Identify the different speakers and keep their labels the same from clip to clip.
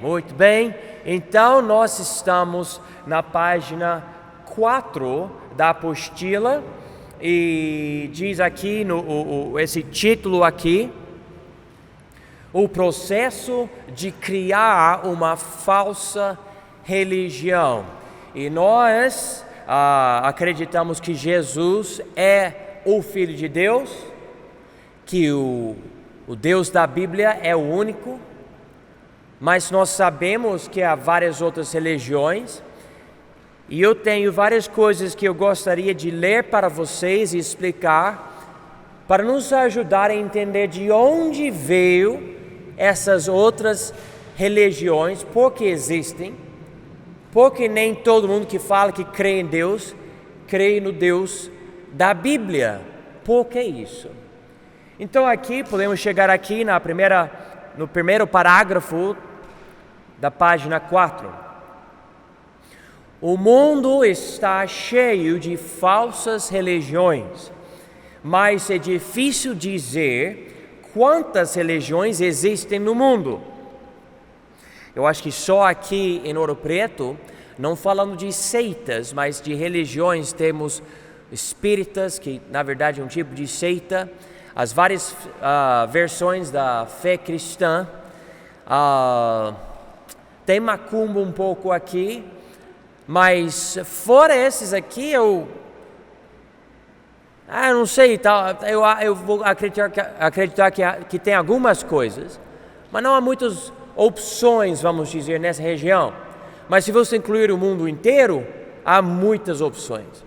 Speaker 1: Muito bem. Então, nós estamos na página 4 da apostila e diz aqui, esse título aqui, o processo de criar uma falsa religião. E nós acreditamos que Jesus é o Filho de Deus, que o Deus da Bíblia é o único, mas nós sabemos que há várias outras religiões, e eu tenho várias coisas que eu gostaria de ler para vocês e explicar, para nos ajudar a entender de onde veio essas outras religiões, por que existem, porque nem todo mundo que fala que crê em Deus, crê no Deus da Bíblia. Por que isso? Então aqui, podemos chegar aqui no primeiro parágrafo da página 4. O mundo está cheio de falsas religiões, mas é difícil dizer quantas religiões existem no mundo. Eu acho que só aqui em Ouro Preto, não falando de seitas, mas de religiões, temos espíritas, que na verdade é um tipo de seita, as várias versões da fé cristã, tem macumba um pouco aqui, mas fora esses aqui, eu não sei, eu vou acreditar que tem algumas coisas, mas não há muitas opções, vamos dizer, nessa região. Mas se você incluir o mundo inteiro, há muitas opções.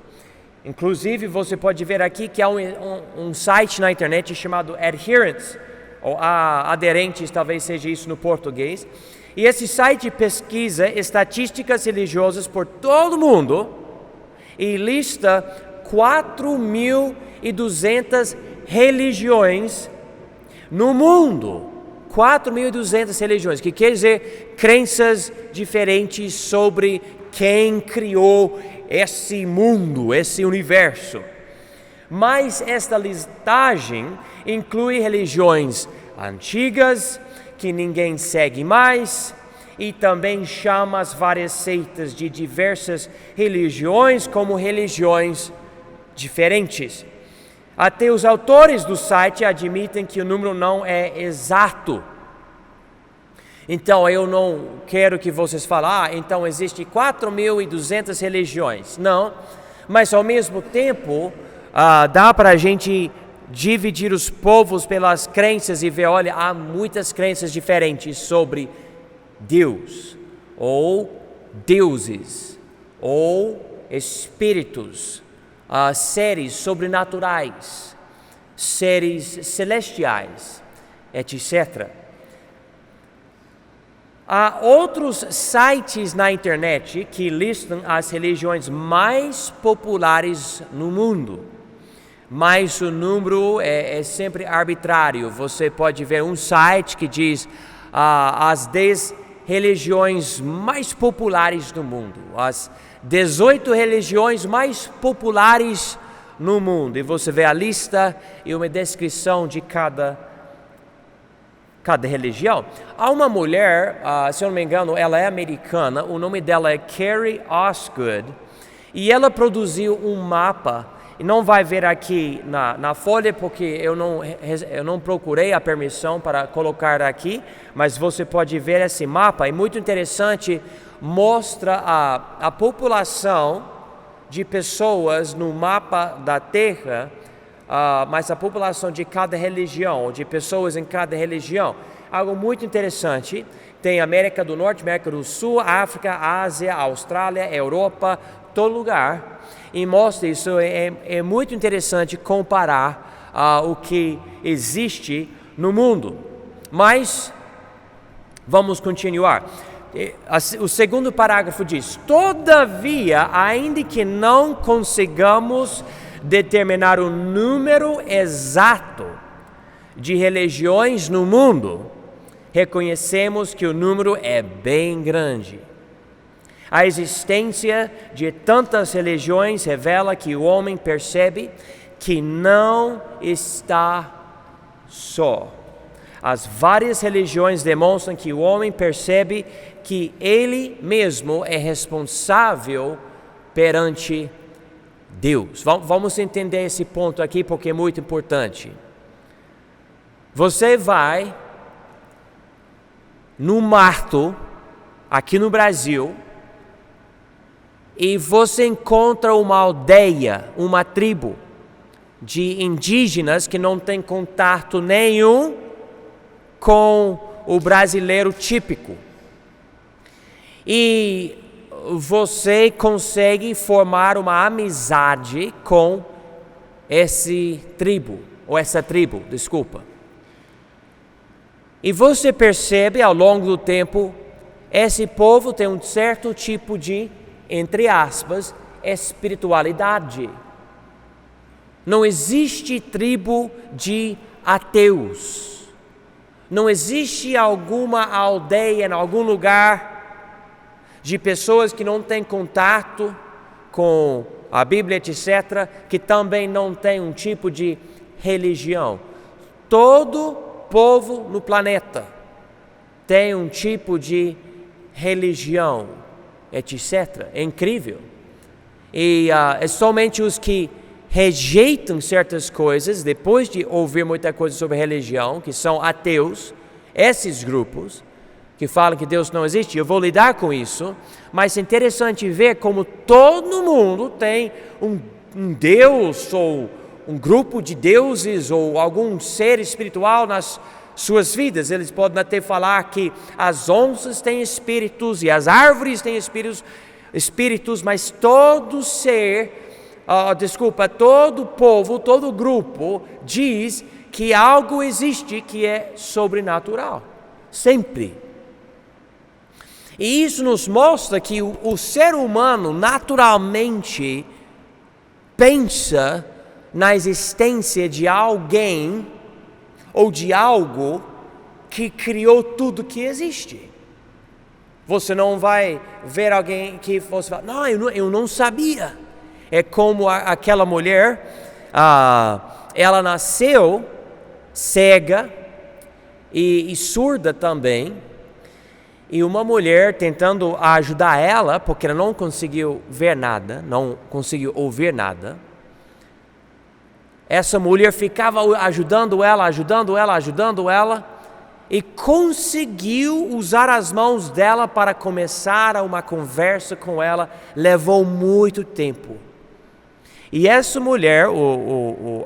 Speaker 1: Inclusive, você pode ver aqui que há um site na internet chamado Adherents, ou Aderentes, talvez seja isso no português. E esse site pesquisa estatísticas religiosas por todo o mundo e lista 4.200 religiões no mundo. 4.200 religiões, que quer dizer crenças diferentes sobre quem criou esse mundo, esse universo. Mas esta listagem inclui religiões antigas, que ninguém segue mais, e também chama as várias seitas de diversas religiões como religiões diferentes. Até os autores do site admitem que o número não é exato. Então eu não quero que vocês falem, então existe 4.200 religiões. Não, mas ao mesmo tempo dá para a gente dividir os povos pelas crenças e ver, olha, há muitas crenças diferentes sobre Deus, ou deuses, ou espíritos, seres sobrenaturais, seres celestiais, etc. Há outros sites na internet que listam as religiões mais populares no mundo, mas o número é sempre arbitrário. Você pode ver um site que diz as 10 religiões mais populares do mundo, as 18 religiões mais populares no mundo, e você vê a lista e uma descrição de cada religião. Há uma mulher, se eu não me engano, ela é americana, o nome dela é Carrie Osgood, e ela produziu um mapa, e não vai ver aqui na folha, porque eu não procurei a permissão para colocar aqui, mas você pode ver esse mapa, é muito interessante, mostra a população de pessoas no mapa da Terra, mas a população de cada religião, de pessoas em cada religião. Algo muito interessante, tem América do Norte, América do Sul, África, Ásia, Austrália, Europa, todo lugar. E mostra isso, é muito interessante comparar o que existe no mundo. Mas, vamos continuar. O segundo parágrafo diz: todavia, ainda que não consigamos determinar o número exato de religiões no mundo, reconhecemos que o número é bem grande. A existência de tantas religiões revela que o homem percebe que não está só. As várias religiões demonstram que o homem percebe que ele mesmo é responsável perante Deus. Vamos entender esse ponto aqui porque é muito importante. Você vai no mato, aqui no Brasil, e você encontra uma aldeia, uma tribo de indígenas que não tem contato nenhum com o brasileiro típico. E você consegue formar uma amizade com essa tribo, desculpa. E você percebe ao longo do tempo, esse povo tem um certo tipo de, entre aspas, espiritualidade. Não existe tribo de ateus. Não existe alguma aldeia em algum lugar de pessoas que não têm contato com a Bíblia, etc., que também não tem um tipo de religião. Todo povo no planeta tem um tipo de religião, etc. É incrível. E é somente os que rejeitam certas coisas, depois de ouvir muita coisa sobre religião, que são ateus, esses grupos, que falam que Deus não existe, eu vou lidar com isso, mas é interessante ver como todo mundo tem um Deus, ou um grupo de deuses, ou algum ser espiritual nas suas vidas. Eles podem até falar que as onças têm espíritos, e as árvores têm espíritos, mas todo todo povo, todo grupo diz que algo existe que é sobrenatural, sempre. E isso nos mostra que o ser humano naturalmente pensa na existência de alguém ou de algo que criou tudo que existe. Você não vai ver alguém que você fala, não, eu não sabia. É como aquela mulher, ela nasceu cega e surda também. E uma mulher tentando ajudar ela, porque ela não conseguiu ver nada, não conseguiu ouvir nada. Essa mulher ficava ajudando ela, e conseguiu usar as mãos dela para começar uma conversa com ela. Levou muito tempo. E essa mulher,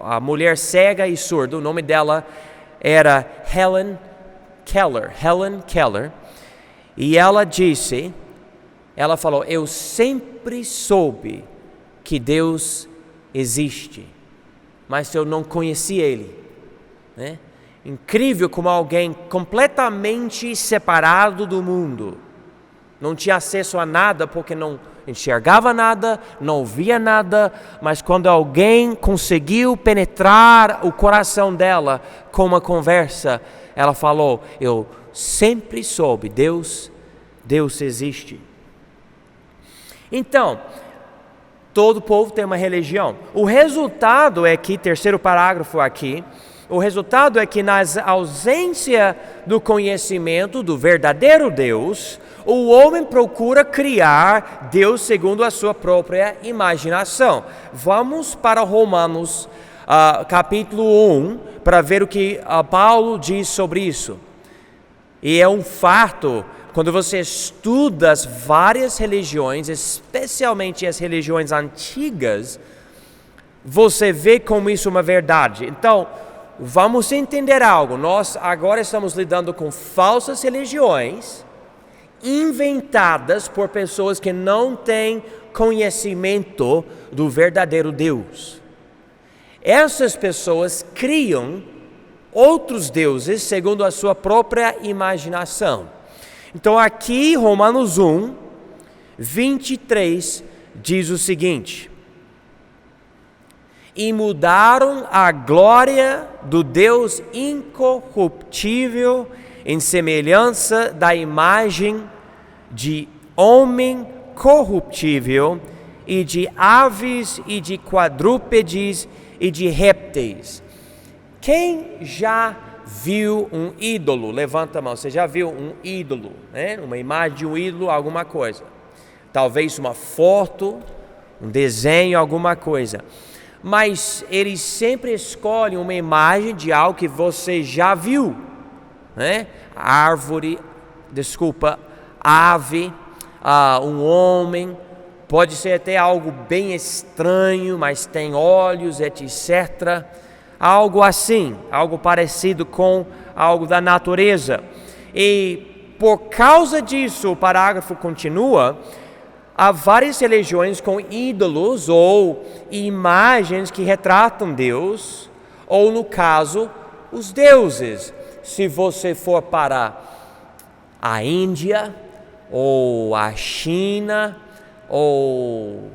Speaker 1: a mulher cega e surda, o nome dela era Helen Keller. E ela falou, eu sempre soube que Deus existe, mas eu não conheci Ele. Né? Incrível como alguém completamente separado do mundo, não tinha acesso a nada porque não enxergava nada, não ouvia nada, mas quando alguém conseguiu penetrar o coração dela com uma conversa, ela falou, eu sempre soube, Deus existe. Então, todo povo tem uma religião. O resultado é que, terceiro parágrafo aqui, o resultado é que na ausência do conhecimento do verdadeiro Deus, o homem procura criar Deus segundo a sua própria imaginação. Vamos para Romanos capítulo 1, para ver o que Paulo diz sobre isso. E é um fato, quando você estuda as várias religiões, especialmente as religiões antigas, você vê como isso é uma verdade. Então, vamos entender algo. Nós agora estamos lidando com falsas religiões, inventadas por pessoas que não têm conhecimento do verdadeiro Deus. Essas pessoas criam outros deuses segundo a sua própria imaginação. Então aqui, Romanos 1, 23, diz o seguinte: e mudaram a glória do Deus incorruptível em semelhança da imagem de homem corruptível e de aves e de quadrúpedes e de répteis. Quem já viu um ídolo? Levanta a mão. Você já viu um ídolo, né? Uma imagem de um ídolo, alguma coisa. Talvez uma foto, um desenho, alguma coisa. Mas eles sempre escolhem uma imagem de algo que você já viu, né? Ave, um homem, pode ser até algo bem estranho, mas tem olhos, etc. Algo assim, algo parecido com algo da natureza. E por causa disso, o parágrafo continua, há várias religiões com ídolos ou imagens que retratam Deus, ou no caso, os deuses. Se você for para a Índia, ou a China, ou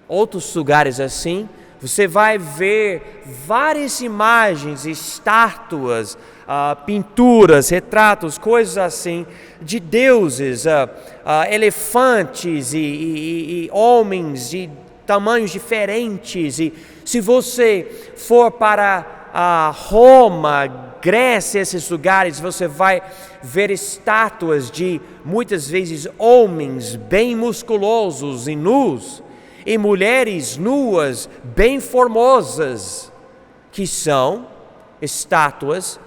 Speaker 1: outros lugares assim, você vai ver várias imagens, estátuas, pinturas, retratos, coisas assim, de deuses, elefantes e homens de tamanhos diferentes. E se você for para Roma, Grécia, esses lugares, você vai ver estátuas de, muitas vezes, homens bem musculosos e nus, e mulheres nuas, bem formosas, que são estátuas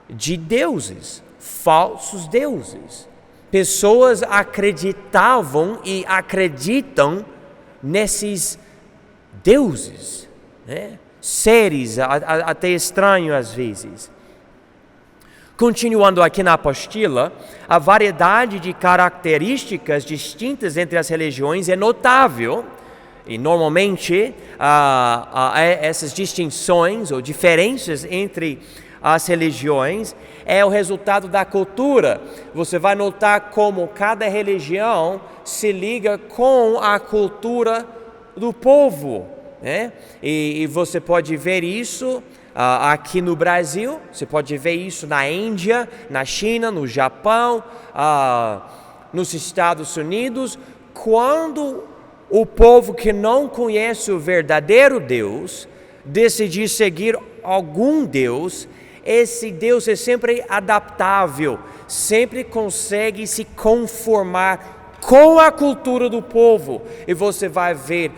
Speaker 1: de deuses, falsos deuses. Pessoas acreditavam e acreditam nesses deuses, né? Seres até estranhos às vezes. Continuando aqui na apostila, a variedade de características distintas entre as religiões é notável. E normalmente essas distinções ou diferenças entre as religiões é o resultado da cultura. Você vai notar como cada religião se liga com a cultura do povo, né? E você pode ver isso aqui no Brasil, você pode ver isso na Índia, na China, no Japão, nos Estados Unidos. Quando o povo que não conhece o verdadeiro Deus decidir seguir algum Deus, esse Deus é sempre adaptável, sempre consegue se conformar com a cultura do povo. E você vai ver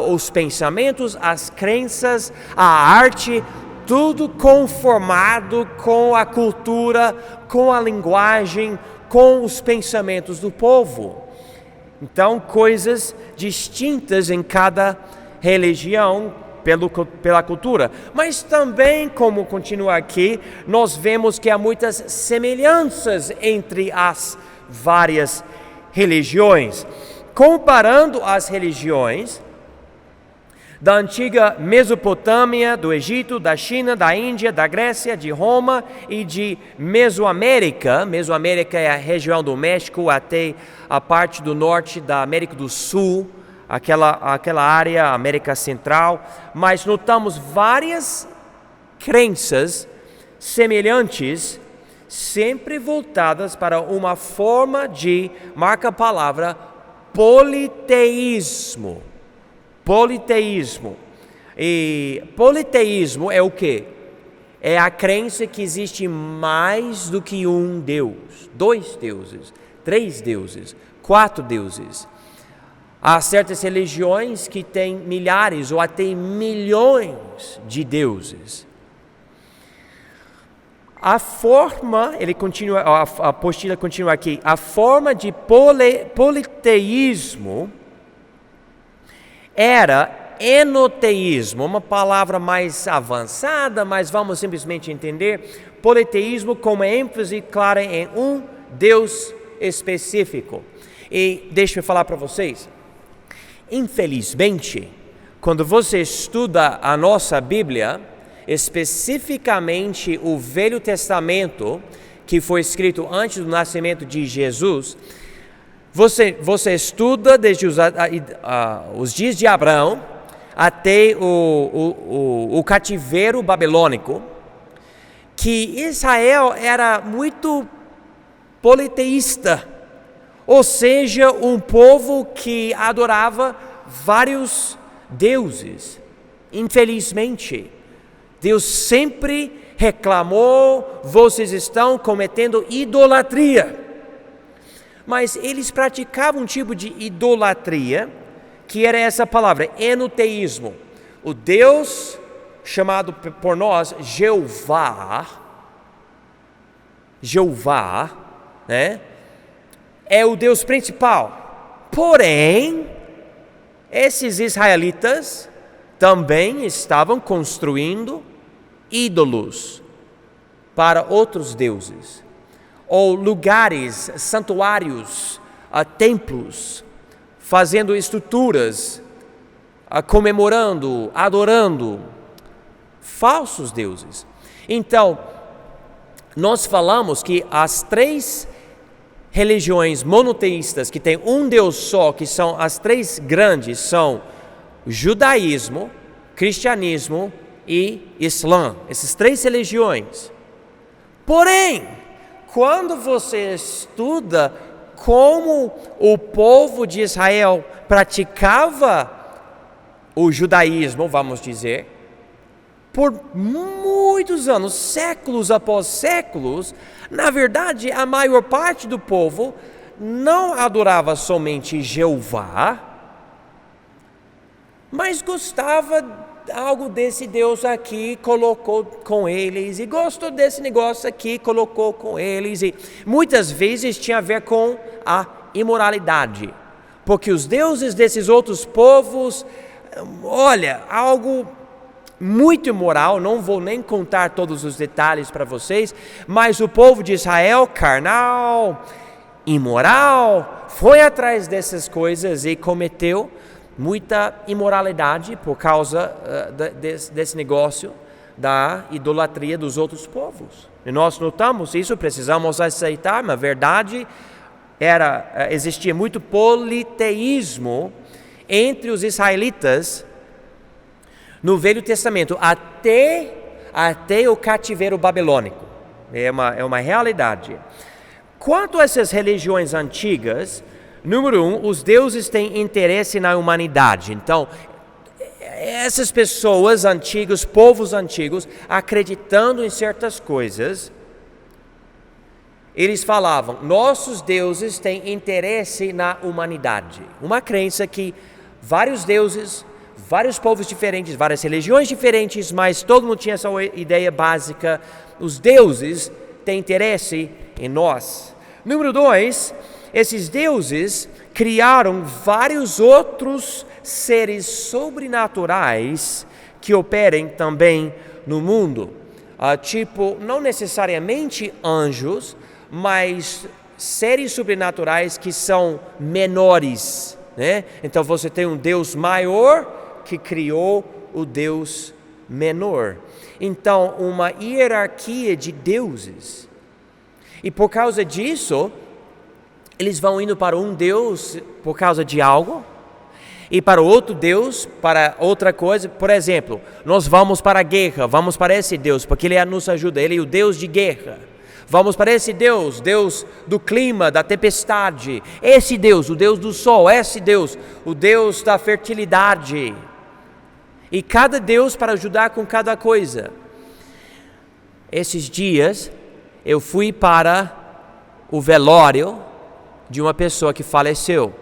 Speaker 1: os pensamentos, as crenças, a arte, tudo conformado com a cultura, com a linguagem, com os pensamentos do povo. Então, coisas distintas em cada religião pela cultura. Mas também, como continua aqui, nós vemos que há muitas semelhanças entre as várias religiões. Comparando as religiões da antiga Mesopotâmia, do Egito, da China, da Índia, da Grécia, de Roma e de Mesoamérica. Mesoamérica é a região do México até a parte do norte da América do Sul, aquela área, América Central. Mas notamos várias crenças semelhantes, sempre voltadas para uma forma de, marca a palavra, politeísmo. Politeísmo. E politeísmo é o quê? É a crença que existe mais do que um Deus, 2 deuses, 3 deuses, 4 deuses. Há certas religiões que têm milhares ou até milhões de deuses. A forma, a apostila continua aqui, a forma de politeísmo era enoteísmo, uma palavra mais avançada, mas vamos simplesmente entender politeísmo com ênfase clara em um Deus específico. E deixa eu falar para vocês, infelizmente, quando você estuda a nossa Bíblia, especificamente o Velho Testamento, que foi escrito antes do nascimento de Jesus, você estuda desde os dias de Abraão até o cativeiro babilônico, que Israel era muito politeísta, ou seja, um povo que adorava vários deuses. Infelizmente, Deus sempre reclamou, vocês estão cometendo idolatria. Mas eles praticavam um tipo de idolatria, que era essa palavra, enoteísmo. O Deus chamado por nós Jeová, né, é o Deus principal. Porém, esses israelitas também estavam construindo ídolos para outros deuses, ou lugares, santuários, templos, fazendo estruturas, comemorando, adorando falsos deuses. Então, nós falamos que as 3 religiões monoteístas que têm um Deus só, que são as 3 grandes, são judaísmo, cristianismo e islã. Essas 3 religiões. Porém, quando você estuda como o povo de Israel praticava o judaísmo, vamos dizer, por muitos anos, séculos após séculos, na verdade, a maior parte do povo não adorava somente Jeová, mas gostava algo desse Deus aqui, colocou com eles, e gostou desse negócio aqui, colocou com eles, e muitas vezes tinha a ver com a imoralidade, porque os deuses desses outros povos, olha, algo muito imoral, não vou nem contar todos os detalhes para vocês, mas o povo de Israel, carnal, imoral, foi atrás dessas coisas e cometeu muita imoralidade por causa desse negócio da idolatria dos outros povos. E nós notamos isso, precisamos aceitar, na verdade, existia muito politeísmo entre os israelitas no Velho Testamento, até o cativeiro babilônico. É uma realidade. Quanto a essas religiões antigas, número 1, os deuses têm interesse na humanidade. Então, essas pessoas antigas, povos antigos, acreditando em certas coisas, eles falavam, nossos deuses têm interesse na humanidade. Uma crença que vários deuses, vários povos diferentes, várias religiões diferentes, mas todo mundo tinha essa ideia básica, os deuses têm interesse em nós. Número 2, esses deuses criaram vários outros seres sobrenaturais que operem também no mundo. Tipo, não necessariamente anjos, mas seres sobrenaturais que são menores, né? Então você tem um Deus maior que criou o Deus menor. Então, uma hierarquia de deuses. E por causa disso, eles vão indo para um Deus por causa de algo, e para outro Deus para outra coisa. Por exemplo, nós vamos para a guerra, vamos para esse Deus, porque Ele nos ajuda, Ele é o Deus de guerra. Vamos para esse Deus, Deus do clima, da tempestade. Esse Deus, o Deus do sol, esse Deus, o Deus da fertilidade. E cada Deus para ajudar com cada coisa. Esses dias, eu fui para o velório de uma pessoa que faleceu.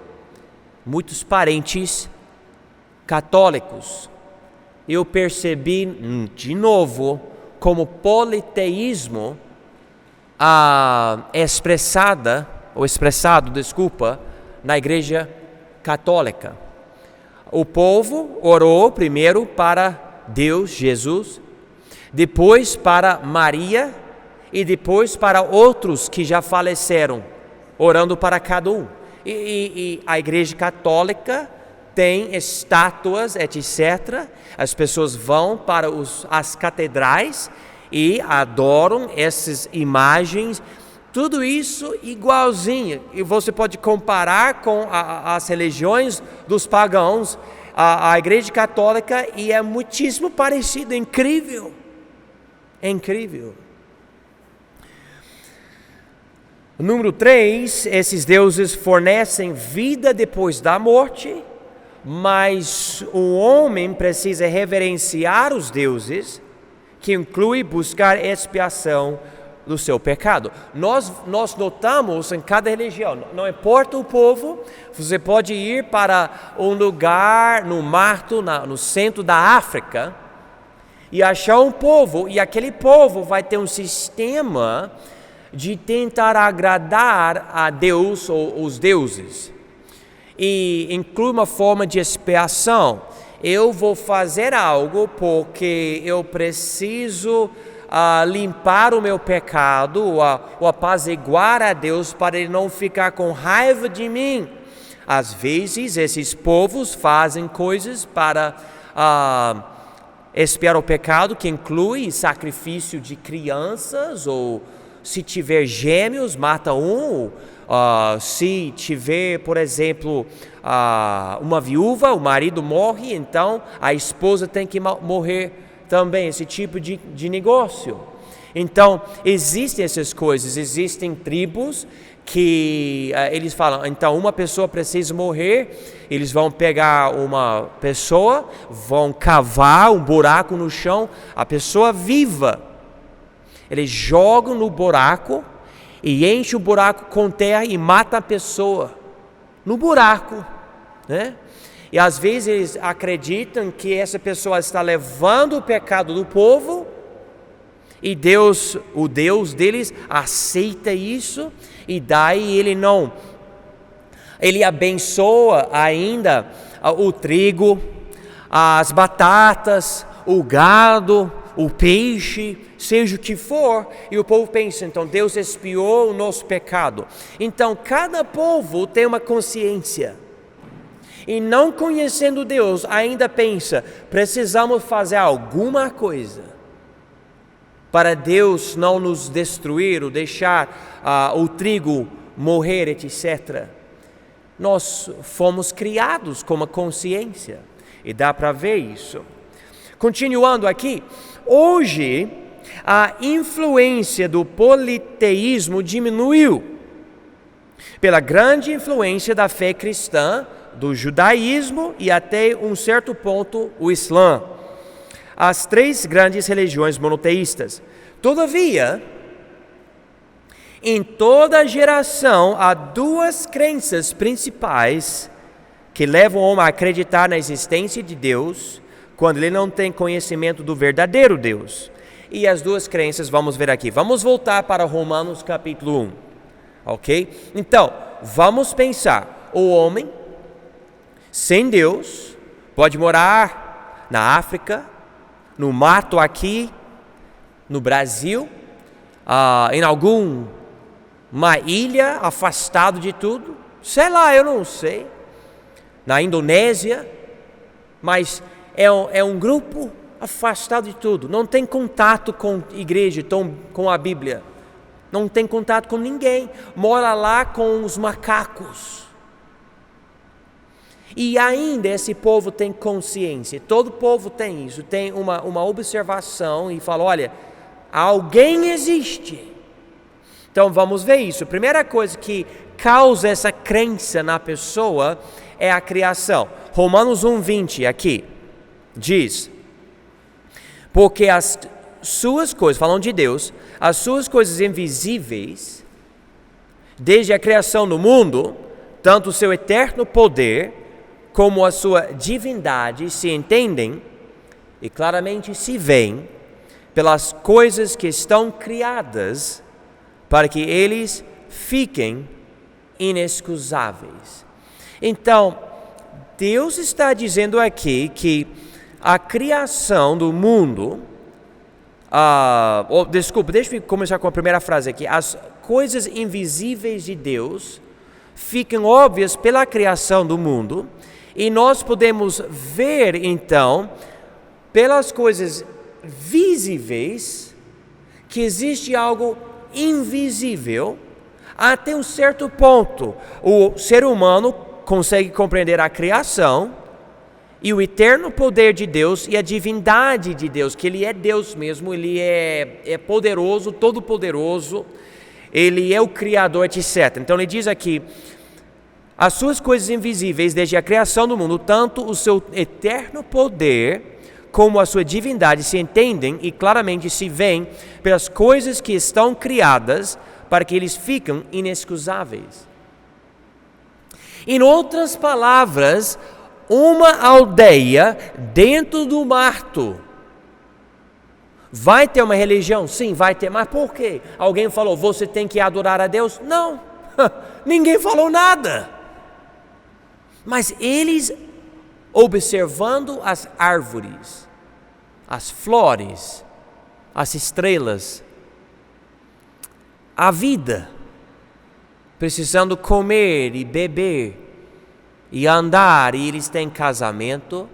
Speaker 1: Muitos parentes católicos. Eu percebi de novo como politeísmo expressado, na Igreja Católica. O povo orou primeiro para Deus, Jesus, depois para Maria e depois para outros que já faleceram, orando para cada um. E a Igreja Católica tem estátuas, etc. As pessoas vão para as catedrais e adoram essas imagens, tudo isso igualzinho. E você pode comparar com as religiões dos pagãos, a Igreja Católica, e é muitíssimo parecido, incrível. É incrível. Número 3, esses deuses fornecem vida depois da morte, mas o homem precisa reverenciar os deuses que inclui buscar expiação do seu pecado. Nós notamos em cada religião, não importa o povo, você pode ir para um lugar no mato, no centro da África, e achar um povo, e aquele povo vai ter um sistema de tentar agradar a Deus ou os deuses. E inclui uma forma de expiação. Eu vou fazer algo porque eu preciso limpar o meu pecado, ou apaziguar a Deus para Ele não ficar com raiva de mim. Às vezes, esses povos fazem coisas para expiar o pecado, que inclui sacrifício de crianças, ou se tiver gêmeos, mata um. Se tiver, por exemplo, uma viúva, o marido morre, então a esposa tem que morrer também, esse tipo de negócio. Então, existem essas coisas, existem tribos que eles falam, então uma pessoa precisa morrer, eles vão pegar uma pessoa, vão cavar um buraco no chão, a pessoa viva, eles jogam no buraco e enchem o buraco com terra e matam a pessoa no buraco, né? E às vezes eles acreditam que essa pessoa está levando o pecado do povo e Deus, o Deus deles, aceita isso e daí ele abençoa ainda o trigo, as batatas, o gado, o peixe, seja o que for, e o povo pensa, então Deus expiou o nosso pecado. Então cada povo tem uma consciência. E não conhecendo Deus, ainda pensa, precisamos fazer alguma coisa para Deus não nos destruir, ou deixar o trigo morrer, etc. Nós fomos criados com uma consciência, e dá para ver isso. Continuando aqui, hoje a influência do politeísmo diminuiu pela grande influência da fé cristã, do judaísmo e até um certo ponto o Islã, as três grandes religiões monoteístas. Todavia, em toda geração há duas crenças principais que levam o homem a acreditar na existência de Deus quando ele não tem conhecimento do verdadeiro Deus. E as duas crenças vamos ver aqui. Vamos voltar para Romanos capítulo 1, ok? Então, vamos pensar, o homem sem Deus pode morar na África, no mato aqui, no Brasil, em alguma ilha afastado de tudo, sei lá, eu não sei, na Indonésia, mas é um grupo afastado de tudo, não tem contato com a igreja, com a Bíblia, não tem contato com ninguém, mora lá com os macacos. E ainda esse povo tem consciência, todo povo tem isso, tem uma observação e fala, olha, alguém existe. Então vamos ver isso. A primeira coisa que causa essa crença na pessoa é a criação. Romanos 1:20 aqui diz, porque as suas coisas, falando de Deus, as suas coisas invisíveis, desde a criação do mundo, tanto o seu eterno poder como a sua divindade se entendem e claramente se veem pelas coisas que estão criadas para que eles fiquem inexcusáveis. Então, Deus está dizendo aqui que a criação do mundo, deixa eu começar com a primeira frase aqui, as coisas invisíveis de Deus ficam óbvias pela criação do mundo. E nós podemos ver, então, pelas coisas visíveis, que existe algo invisível até um certo ponto. O ser humano consegue compreender a criação e o eterno poder de Deus e a divindade de Deus, que Ele é Deus mesmo, Ele é poderoso, todo-poderoso, Ele é o Criador, etc. Então ele diz aqui, as suas coisas invisíveis desde a criação do mundo, tanto o seu eterno poder como a sua divindade se entendem e claramente se veem pelas coisas que estão criadas para que eles fiquem inexcusáveis. Em outras palavras, uma aldeia dentro do mato vai ter uma religião? Sim, vai ter. Mas por quê? Alguém falou, você tem que adorar a Deus? Não, ninguém falou nada. Mas eles, observando as árvores, as flores, as estrelas, a vida, precisando comer e beber e andar, e eles têm casamento,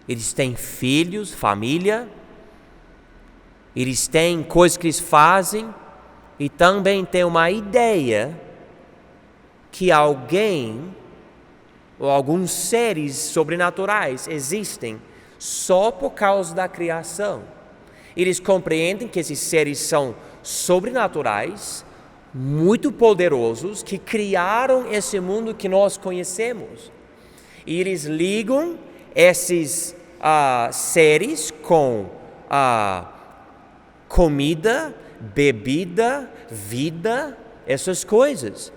Speaker 1: eles têm filhos, família, eles têm coisas que eles fazem, e também tem uma ideia que alguém ou alguns seres sobrenaturais existem só por causa da criação. Eles compreendem que esses seres são sobrenaturais, muito poderosos, que criaram esse mundo que nós conhecemos. E eles ligam esses seres com comida, bebida, vida, essas coisas.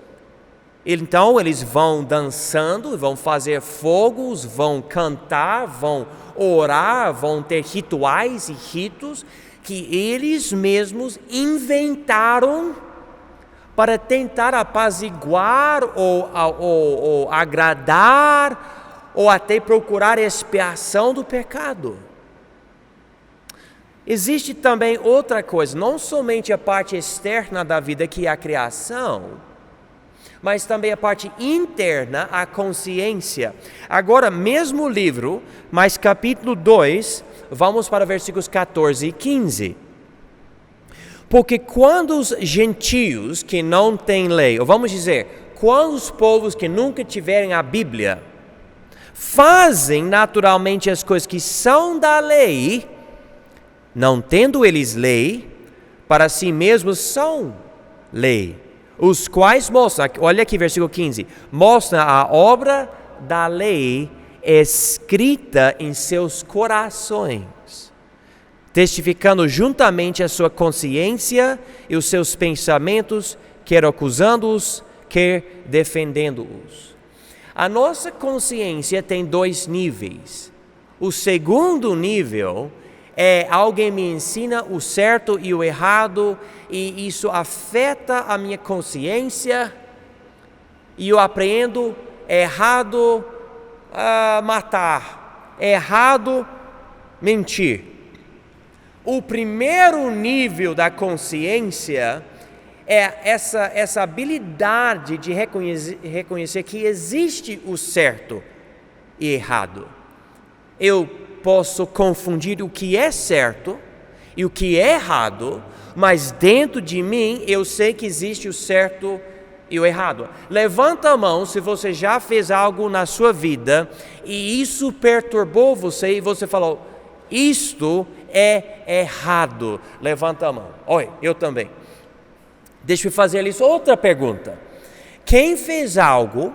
Speaker 1: Então eles vão dançando, vão fazer fogos, vão cantar, vão orar, vão ter rituais e ritos que eles mesmos inventaram para tentar apaziguar ou agradar ou até procurar expiação do pecado. Existe também outra coisa, não somente a parte externa da vida que é a criação, mas também a parte interna, a consciência. Agora, mesmo livro, mas capítulo 2, vamos para versículos 14 e 15. Porque quando os gentios que não têm lei, ou vamos dizer, quando os povos que nunca tiverem a Bíblia, fazem naturalmente as coisas que são da lei, não tendo eles lei, para si mesmos são lei, os quais mostram, olha aqui versículo 15, mostram a obra da lei escrita em seus corações, testificando juntamente a sua consciência e os seus pensamentos, quer acusando-os, quer defendendo-os. A nossa consciência tem 2 níveis. O segundo nível alguém me ensina o certo e o errado, e isso afeta a minha consciência, e eu aprendo errado matar, errado mentir. O primeiro nível da consciência é essa habilidade de reconhecer que existe o certo e errado. Eu posso confundir o que é certo e o que é errado, mas dentro de mim eu sei que existe o certo e o errado. Levanta a mão se você já fez algo na sua vida e isso perturbou você e você falou, isto é errado. Levanta a mão. Oi, eu também. Deixa eu fazer isso outra pergunta. Quem fez algo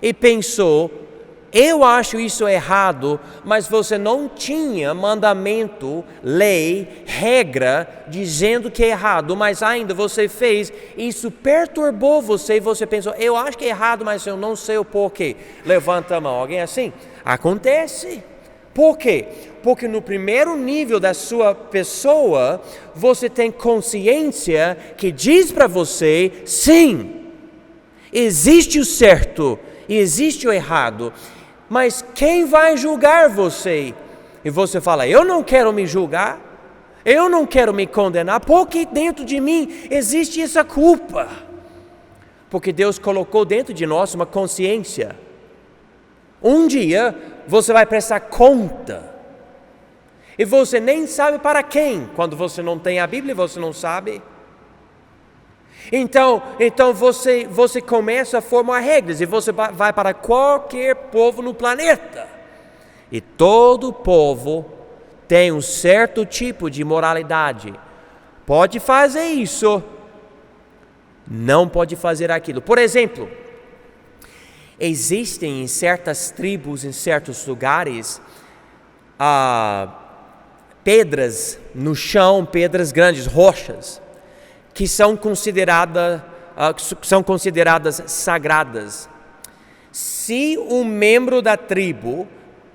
Speaker 1: e pensou, eu acho isso errado, mas você não tinha mandamento, lei, regra, dizendo que é errado, mas ainda você fez, isso perturbou você e você pensou, eu acho que é errado, mas eu não sei o porquê. Levanta a mão. Alguém assim? Acontece. Por quê? Porque no primeiro nível da sua pessoa, você tem consciência que diz para você, sim, existe o certo e existe o errado. Mas quem vai julgar você? E você fala, eu não quero me julgar, eu não quero me condenar, porque dentro de mim existe essa culpa. Porque Deus colocou dentro de nós uma consciência. Um dia você vai prestar conta. E você nem sabe para quem. Quando você não tem a Bíblia, você não sabe. Então você começa a formar regras e você vai para qualquer povo no planeta. E todo povo tem um certo tipo de moralidade. Pode fazer isso, não pode fazer aquilo. Por exemplo, existem em certas tribos, em certos lugares, pedras no chão, pedras grandes, rochas, que são consideradas sagradas. Se um membro da tribo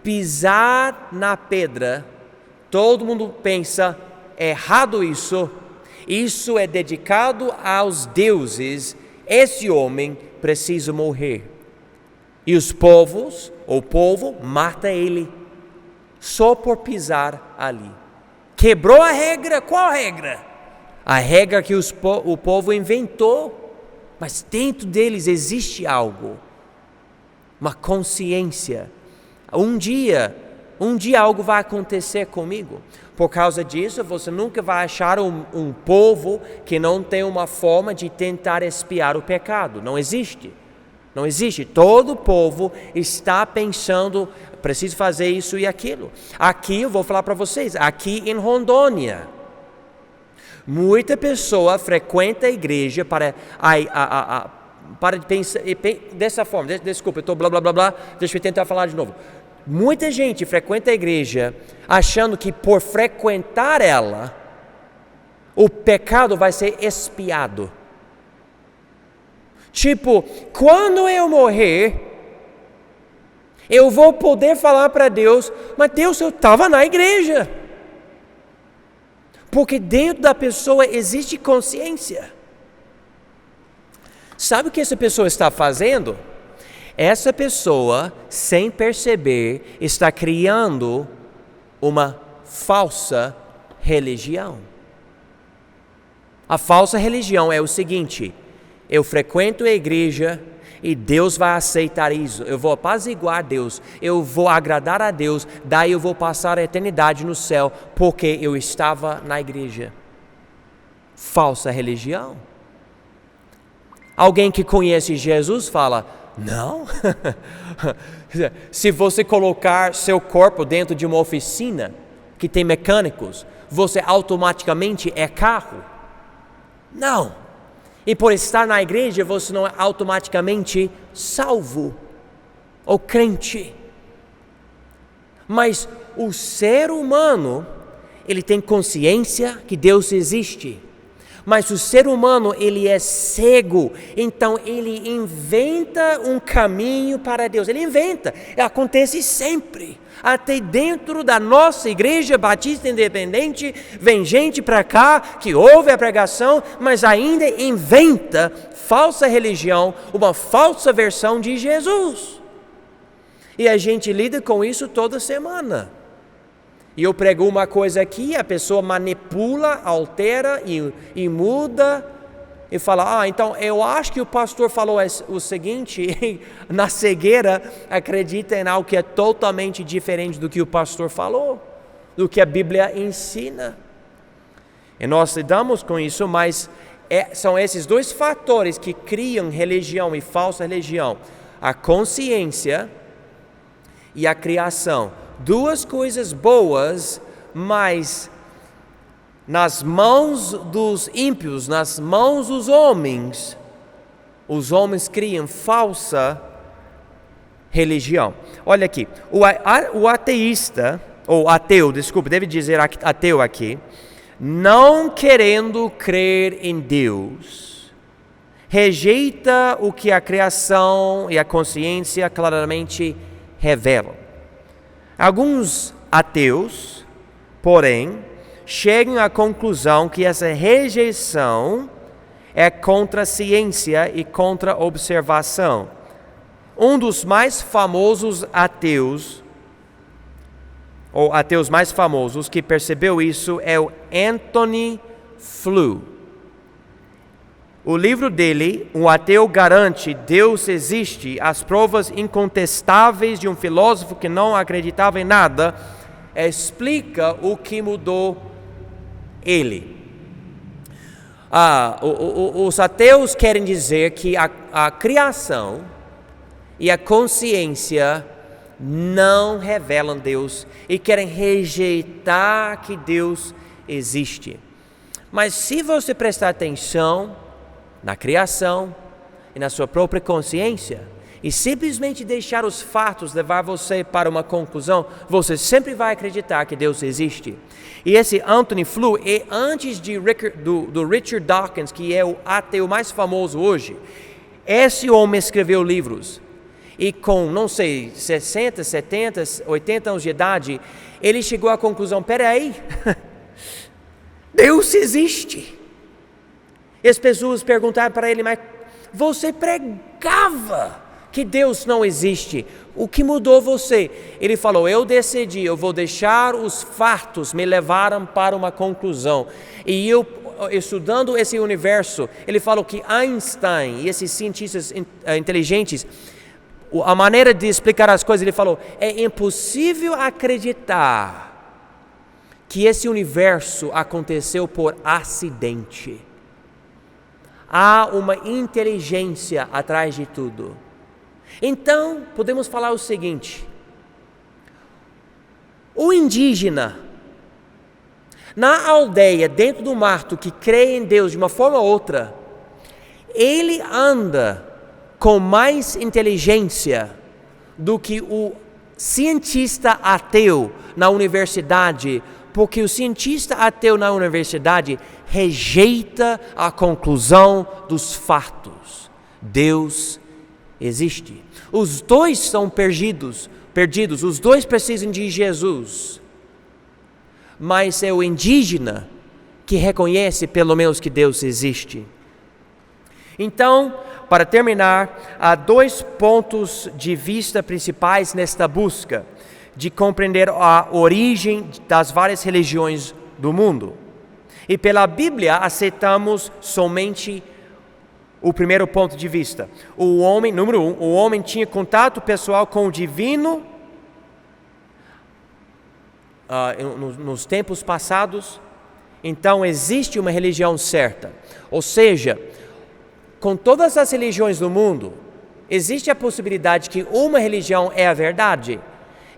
Speaker 1: pisar na pedra, todo mundo pensa, errado isso é dedicado aos deuses, esse homem precisa morrer. E o povo mata ele, só por pisar ali. Quebrou a regra, qual regra? A regra que o povo inventou, mas dentro deles existe algo, uma consciência. Um dia algo vai acontecer comigo. Por causa disso, você nunca vai achar um povo que não tem uma forma de tentar expiar o pecado. Não existe. Não existe. Todo povo está pensando, preciso fazer isso e aquilo. Aqui, eu vou falar para vocês, aqui em Rondônia, muita pessoa frequenta a igreja para pensar dessa forma. Desculpa, eu estou blá blá blá blá, deixa eu tentar falar de novo. Muita gente frequenta a igreja achando que por frequentar ela, o pecado vai ser expiado. Tipo, quando eu morrer, eu vou poder falar para Deus, mas Deus, eu estava na igreja. Porque dentro da pessoa existe consciência. Sabe o que essa pessoa está fazendo? Essa pessoa, sem perceber, está criando uma falsa religião. A falsa religião é o seguinte: eu frequento a igreja e Deus vai aceitar isso. Eu vou apaziguar Deus, eu vou agradar a Deus, daí eu vou passar a eternidade no céu, porque eu estava na igreja. Falsa religião. Alguém que conhece Jesus fala: não, se você colocar seu corpo dentro de uma oficina que tem mecânicos, você automaticamente é carro? Não. E por estar na igreja, você não é automaticamente salvo ou crente. Mas o ser humano, ele tem consciência que Deus existe. Mas o ser humano, ele é cego, então ele inventa um caminho para Deus. Ele inventa, acontece sempre. Até dentro da nossa igreja batista independente, vem gente para cá que ouve a pregação, mas ainda inventa falsa religião, uma falsa versão de Jesus. E a gente lida com isso toda semana. E eu prego uma coisa aqui, a pessoa manipula, altera e muda e fala: então eu acho que o pastor falou o seguinte, na cegueira acredita em algo que é totalmente diferente do que o pastor falou, do que a Bíblia ensina. E nós lidamos com isso, mas são esses dois fatores que criam religião e falsa religião: a consciência e a criação. Duas coisas boas, mas nas mãos dos ímpios, nas mãos dos homens, os homens criam falsa religião. Olha aqui, o ateísta, ou ateu, desculpe, deve dizer ateu aqui, não querendo crer em Deus, rejeita o que a criação e a consciência claramente revelam. Alguns ateus, porém, chegam à conclusão que essa rejeição é contra a ciência e contra a observação. Um dos mais famosos ateus, ou ateus mais famosos que percebeu isso, é o Anthony Flew. O livro dele, O Ateu Garante Deus Existe, as provas incontestáveis de um filósofo que não acreditava em nada, explica o que mudou ele. Os ateus querem dizer que a criação e a consciência não revelam Deus e querem rejeitar que Deus existe. Mas se você prestar atenção na criação e na sua própria consciência, e simplesmente deixar os fatos levar você para uma conclusão, você sempre vai acreditar que Deus existe. E esse Anthony Flew é antes do Richard Dawkins, que é o ateu mais famoso hoje. Esse homem escreveu livros. E com, não sei, 60, 70, 80 anos de idade, ele chegou à conclusão, peraí, Deus existe. E as pessoas perguntaram para ele, mas você pregava que Deus não existe. O que mudou você? Ele falou, eu decidi, eu vou deixar os fatos me levaram para uma conclusão. E eu, estudando esse universo, ele falou que Einstein e esses cientistas inteligentes, a maneira de explicar as coisas, ele falou, é impossível acreditar que esse universo aconteceu por acidente. Há uma inteligência atrás de tudo. Então, podemos falar o seguinte: o indígena, na aldeia, dentro do mato, que crê em Deus de uma forma ou outra, ele anda com mais inteligência do que o cientista ateu na universidade, porque o cientista ateu na universidade rejeita a conclusão dos fatos. Deus existe. Os dois são perdidos, os dois precisam de Jesus. Mas é o indígena que reconhece pelo menos que Deus existe. Então, para terminar, há 2 pontos de vista principais nesta busca de compreender a origem das várias religiões do mundo. E pela Bíblia aceitamos somente o primeiro ponto de vista. O homem, número 1, o homem tinha contato pessoal com o divino nos tempos passados. Então existe uma religião certa. Ou seja, com todas as religiões do mundo, existe a possibilidade que uma religião é a verdade.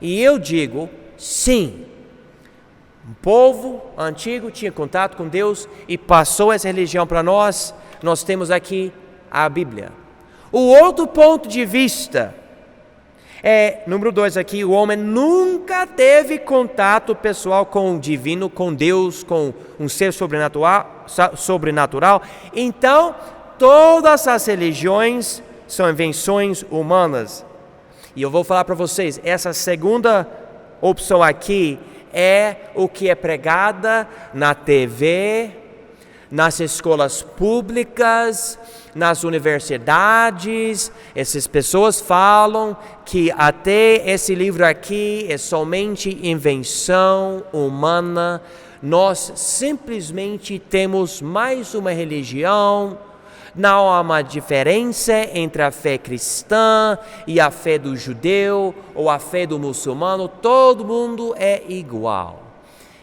Speaker 1: E eu digo, sim. O povo antigo tinha contato com Deus e passou essa religião para nós. Nós temos aqui a Bíblia. O outro ponto de vista é, número 2 aqui, o homem nunca teve contato pessoal com o divino, com Deus, com um ser sobrenatural. Então, todas as religiões são invenções humanas. E eu vou falar para vocês, essa segunda opção aqui é o que é pregada na TV, nas escolas públicas, nas universidades. Essas pessoas falam que até esse livro aqui é somente invenção humana. Nós simplesmente temos mais uma religião. Não há uma diferença entre a fé cristã e a fé do judeu ou a fé do muçulmano. Todo mundo é igual.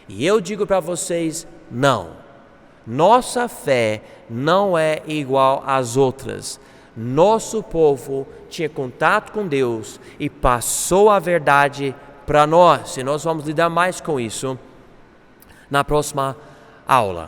Speaker 1: E eu digo para vocês, não. Nossa fé não é igual às outras. Nosso povo tinha contato com Deus e passou a verdade para nós. E nós vamos lidar mais com isso na próxima aula.